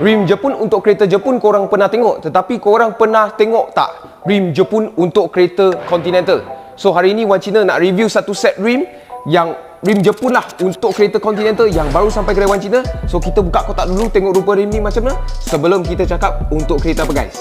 Rim Jepun untuk kereta Jepun korang pernah tengok, tetapi korang pernah tengok tak rim Jepun untuk kereta Continental? So hari ni Wan Cina nak review satu set rim yang rim Jepun lah untuk kereta Continental yang baru sampai kedai Wan Cina. So kita buka kotak dulu, tengok rupa rim ni macam mana sebelum kita cakap untuk kereta apa guys.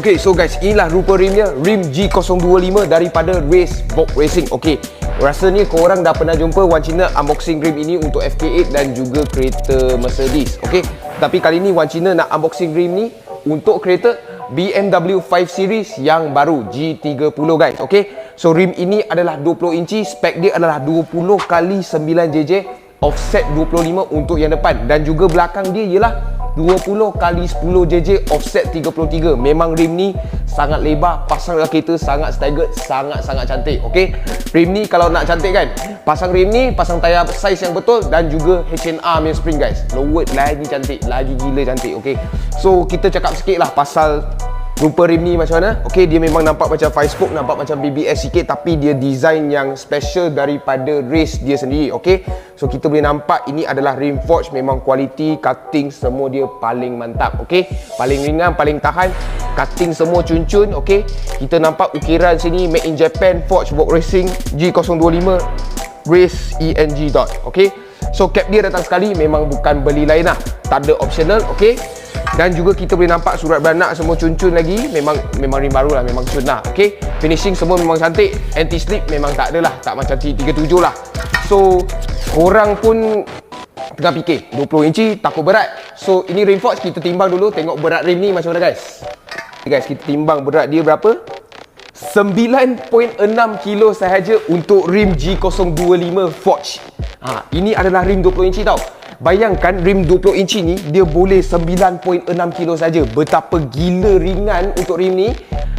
Okay, so guys, inilah rupa rimnya, rim G025 daripada Race Box Racing. Okay, rasanya korang dah pernah jumpa Wan Cina unboxing rim ini untuk FK8 dan juga kereta Mercedes. Okay, tapi kali ni Wan Cina nak unboxing rim ni untuk kereta BMW 5 Series yang baru G30 guys. Okay, so rim ini adalah 20 inci, spek dia adalah 20x9jj, offset 25 untuk yang depan, dan juga belakang dia ialah 20x10jj, offset 33. Memang rim ni sangat lebar, pasang dalam kereta sangat staggered, sangat-sangat cantik. Okay, rim ni kalau nak cantik kan, pasang rim ni, pasang tayar saiz yang betul dan juga H&R punya spring guys. Lowered lagi cantik, lagi gila cantik. Okay, so kita cakap sikit lah pasal rupa rim ni macam mana. Okay, dia memang nampak macam 5-spoke, nampak macam BBS sikit, tapi dia design yang special daripada race dia sendiri. Okay, so kita boleh nampak ini adalah rim forge, memang quality, cutting semua dia paling mantap. Okay, paling ringan, paling tahan, cutting semua cun-cun. Okay, kita nampak ukiran sini made in Japan, Forge Box Racing G025 Race ENG dot. Okay, so cap dia datang sekali, memang bukan beli lain lah, tak ada optional. Okay, dan juga kita boleh nampak surat beranak semua cun-cun lagi, memang rim baru lah, memang cun lah. Okay, finishing semua memang cantik, anti slip memang tak ada lah, tak macam T37 lah. So korang pun tengah fikir 20 inci takut berat, so ini rim forge, kita timbang dulu, tengok berat rim ni macam mana guys. Okay guys, kita timbang berat dia berapa, 9.6 kilo sahaja untuk rim G025 Forge. Ini adalah rim 20 inci tau. Bayangkan rim 20 inci ni dia boleh 9.6 kilo saja. Betapa gila ringan untuk rim ni,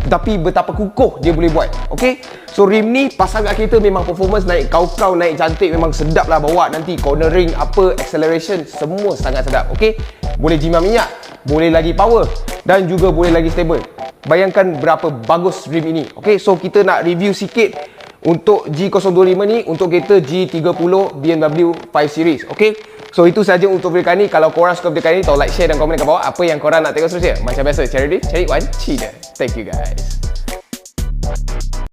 tapi betapa kukuh dia boleh buat. Okay, so rim ni pasang kat kereta memang performance naik kau-kau, naik cantik, memang sedap lah bawa nanti. Cornering apa, acceleration semua sangat sedap. Okay, boleh jimat minyak, boleh lagi power, dan juga boleh lagi stable. Bayangkan berapa bagus rim ini. Okay, so kita nak review sikit untuk G025 ni untuk kereta G30 BMW 5 Series. Okay, so itu saja untuk video kali ni. Kalau korang suka video kali ni, tolong like, share dan komen kat bawah apa yang korang nak tengok seterusnya. Macam biasa, cari Wan Cina. Thank you guys.